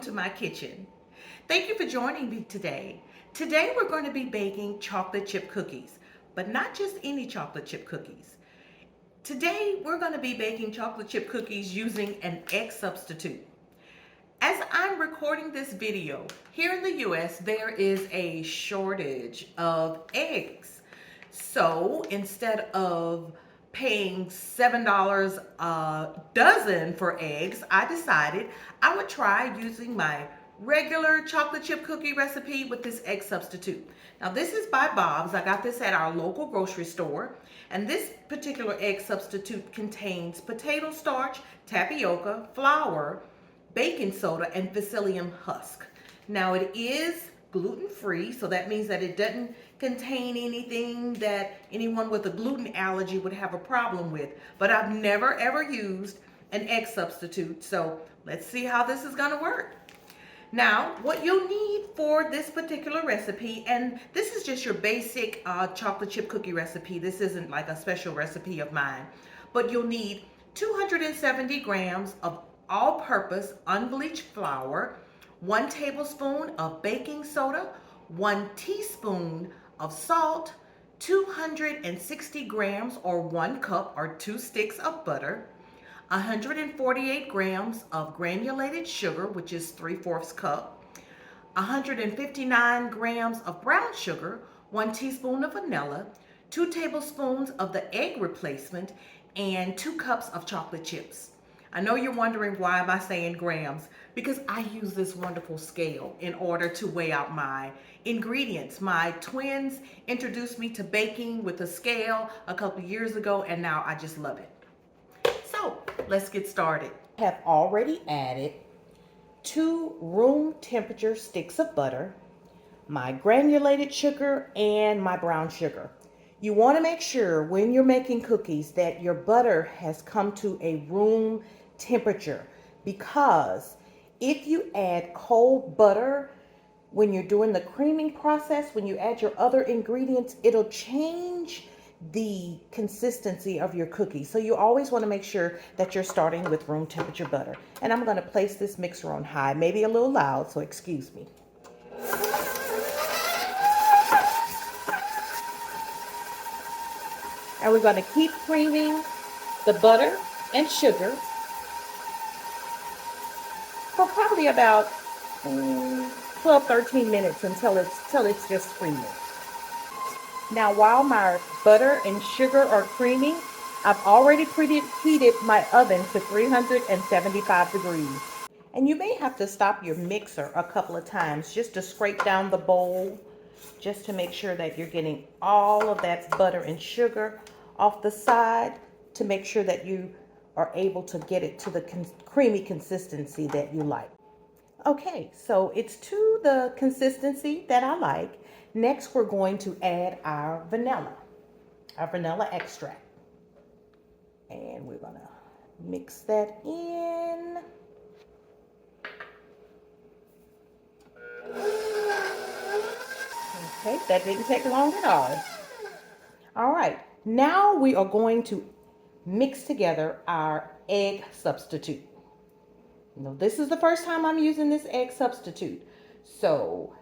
welcome to my kitchen. Thank you for joining me today. Today we're going to be baking chocolate chip cookies, but not just any chocolate chip cookies. Today we're going to be baking chocolate chip cookies using an egg substitute. As I'm recording this video, here in the US there is a shortage of eggs. So instead of paying $7 a dozen for eggs, I decided I would try using my regular chocolate chip cookie recipe with this egg substitute. Now this is by Bob's. I got this at our local grocery store. And this particular egg substitute contains potato starch, tapioca, flour, baking soda, and psyllium husk. Now it is gluten-free, so that means that it doesn't contain anything that anyone with a gluten allergy would have a problem with. But I've never ever used an egg substitute, so let's see how this is gonna work. Now, what you'll need for this particular recipe, and this is just your basic chocolate chip cookie recipe. This isn't like a special recipe of mine, but you'll need 270 grams of all-purpose unbleached flour, 1 tablespoon of baking soda, 1 teaspoon of salt, 260 grams or 1 cup or 2 sticks of butter, 148 grams of granulated sugar, which is 3/4 cup, 159 grams of brown sugar, 1 teaspoon of vanilla, 2 tablespoons of the egg replacement, and 2 cups of chocolate chips. I know you're wondering why am I saying grams, because I use this wonderful scale in order to weigh out my ingredients. My twins introduced me to baking with a scale a couple years ago, and now I just love it. So let's get started. I have already added 2 room temperature sticks of butter, my granulated sugar, and my brown sugar. You want to make sure when you're making cookies that your butter has come to a room temperature, because if you add cold butter when you're doing the creaming process, when you add your other ingredients, it'll change the consistency of your cookie. So you always want to make sure that you're starting with room temperature butter. And I'm going to place this mixer on high, maybe a little loud, so excuse me. And we're going to keep creaming the butter and sugar for probably about 12-13 minutes until it's just creamy. Now while my butter and sugar are creaming, I've already preheated my oven to 375 degrees. And you may have to stop your mixer a couple of times just to scrape down the bowl, just to make sure that you're getting all of that butter and sugar off the side, to make sure that you are able to get it to the creamy consistency that you like. Okay, so it's to the consistency that I like. Next, we're going to add our vanilla extract. And we're gonna mix that in. Okay, that didn't take long at all. All right, now we are going to mix together our egg substitute. Now, this is the first time I'm using this egg substitute. So,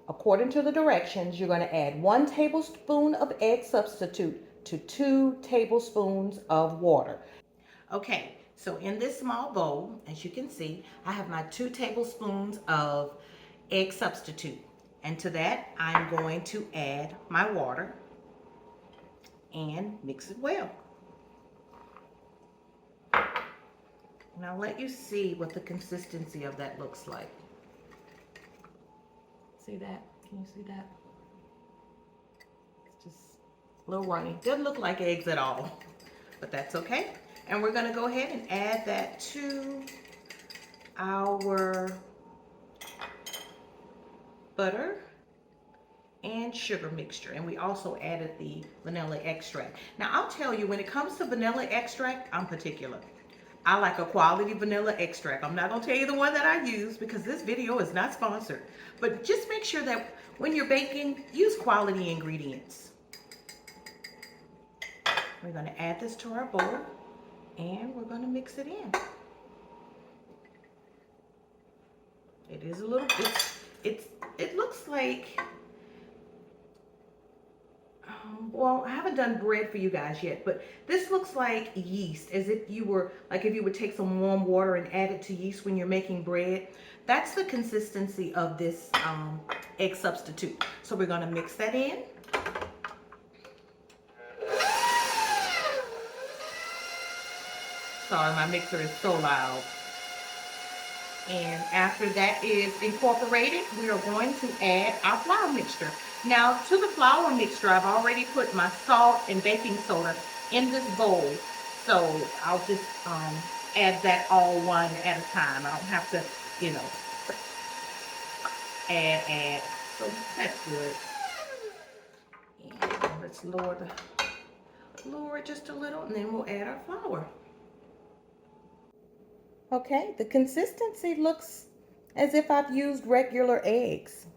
according to the directions, you're going to add 1 tablespoon of egg substitute to 2 tablespoons of water. Okay, so in this small bowl, as you can see, I have my 2 tablespoons of egg substitute. And to that, I'm going to add my water and mix it well. And I'll let you see what the consistency of that looks like. See that? Can you see that? It's just a little runny. Doesn't look like eggs at all, but that's okay. And we're going to go ahead and add that to our butter and sugar mixture. And we also added the vanilla extract. Now I'll tell you, when it comes to vanilla extract, I'm particular. I like a quality vanilla extract. I'm not going to tell you the one that I use because this video is not sponsored. But just make sure that when you're baking, use quality ingredients. We're going to add this to our bowl and we're going to mix it in. It is a little, it looks like, well, I haven't done bread for you guys yet, but this looks like yeast, as if you were, like if you would take some warm water and add it to yeast when you're making bread. That's the consistency of this egg substitute. So we're gonna mix that in. Sorry, my mixer is so loud. And after that is incorporated, we are going to add our flour mixture. Now, to the flour mixture, I've already put my salt and baking soda in this bowl. So I'll just add that all one at a time. I don't have to, you know, add. So that's good. And let's lower it just a little, and then we'll add our flour. Okay, the consistency looks as if I've used regular eggs.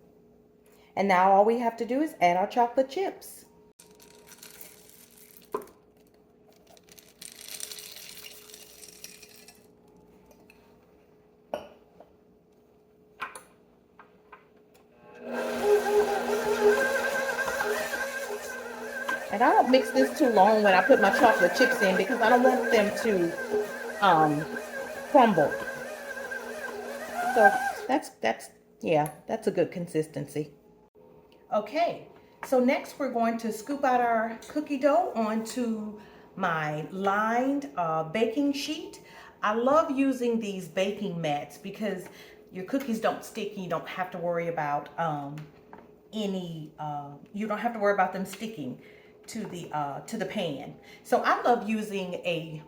And now all we have to do is add our chocolate chips. And I don't mix this too long when I put my chocolate chips in because I don't want them to crumble. So that's a good consistency. Okay, so next we're going to scoop out our cookie dough onto my lined baking sheet. I love using these baking mats because your cookies don't stick and you don't have to worry about you don't have to worry about them sticking to the pan. So I love using a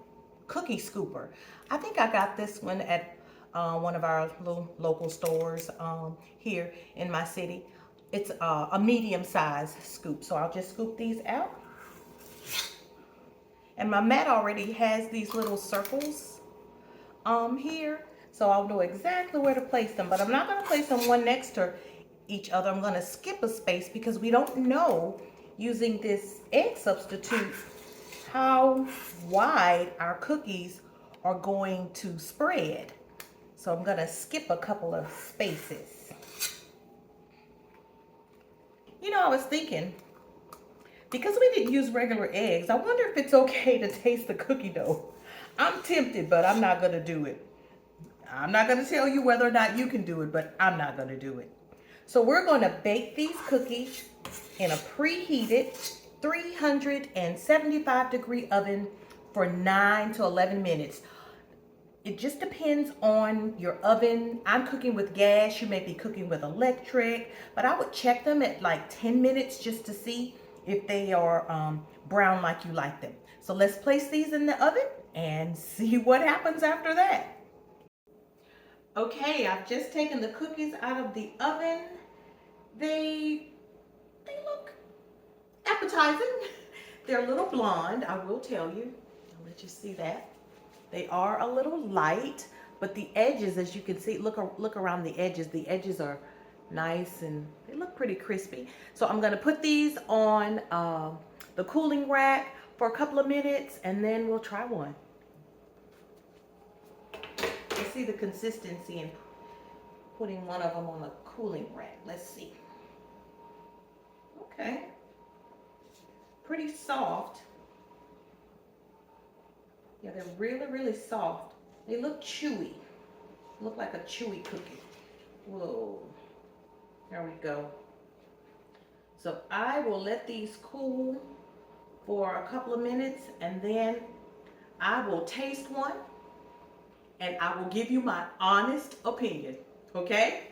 cookie scooper. I think I got this one at one of our little local stores here in my city. It's a medium-sized scoop, so I'll just scoop these out. And my mat already has these little circles here, so I'll know exactly where to place them. But I'm not going to place them one next to each other. I'm going to skip a space because we don't know, using this egg substitute, how wide our cookies are going to spread. So I'm going to skip a couple of spaces. You know, I was thinking, because we didn't use regular eggs, I wonder if it's okay to taste the cookie dough. I'm tempted, but I'm not going to do it. I'm not going to tell you whether or not you can do it, but I'm not going to do it. So we're going to bake these cookies in a preheated 375-degree oven for 9 to 11 minutes. It just depends on your oven. I'm cooking with gas. You may be cooking with electric, but I would check them at like 10 minutes just to see if they are brown like you like them. So let's place these in the oven and see what happens after that. Okay, I've just taken the cookies out of the oven. They look appetizing. They're a little blonde, I will tell you. I'll let you see that. They are a little light, but the edges, as you can see, look around the edges. The edges are nice and they look pretty crispy. So I'm going to put these on the cooling rack for a couple of minutes, and then we'll try one. You see the consistency in putting one of them on the cooling rack. Let's see. Okay. Pretty soft. Yeah, they're really, really soft. They look chewy. Look like a chewy cookie. Whoa. There we go. So I will let these cool for a couple of minutes, and then I will taste one and I will give you my honest opinion. Okay?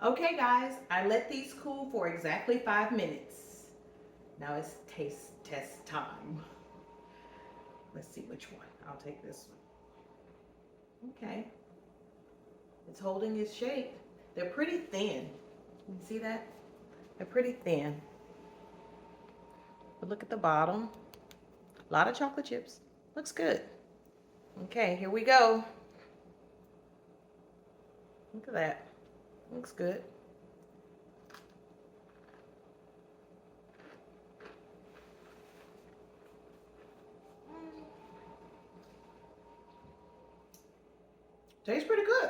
Okay, guys, I let these cool for exactly 5 minutes. Now it's taste test time. Let's see which one. I'll take this one. Okay. It's holding its shape. They're pretty thin. You see that? They're pretty thin. But look at the bottom. A lot of chocolate chips. Looks good. Okay, here we go. Look at that. Looks good. Tastes pretty good.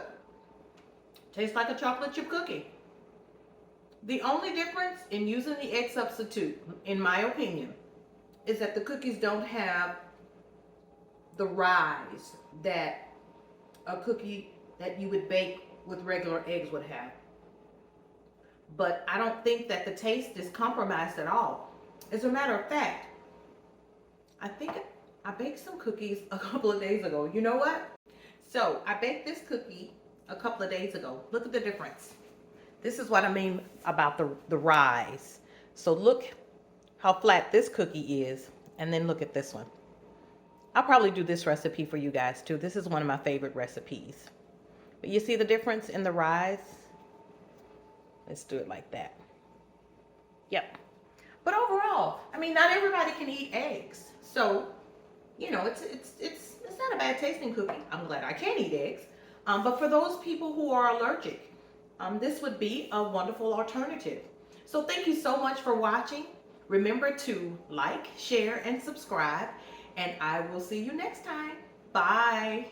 Tastes like a chocolate chip cookie. The only difference in using the egg substitute, in my opinion, is that the cookies don't have the rise that a cookie that you would bake with regular eggs would have. But I don't think that the taste is compromised at all. As a matter of fact, I think I baked some cookies a couple of days ago. You know what? So I baked this cookie a couple of days ago. Look at the difference. This is what I mean about the rise. So look how flat this cookie is, and then look at this one. I'll probably do this recipe for you guys too. This is one of my favorite recipes. But you see the difference in the rise? Let's do it like that. Yep. But overall, I mean, not everybody can eat eggs. So, you know, it's not a bad tasting cookie. I'm glad I can eat eggs. But for those people who are allergic, this would be a wonderful alternative. So thank you so much for watching. Remember to like, share, and subscribe. And I will see you next time. Bye.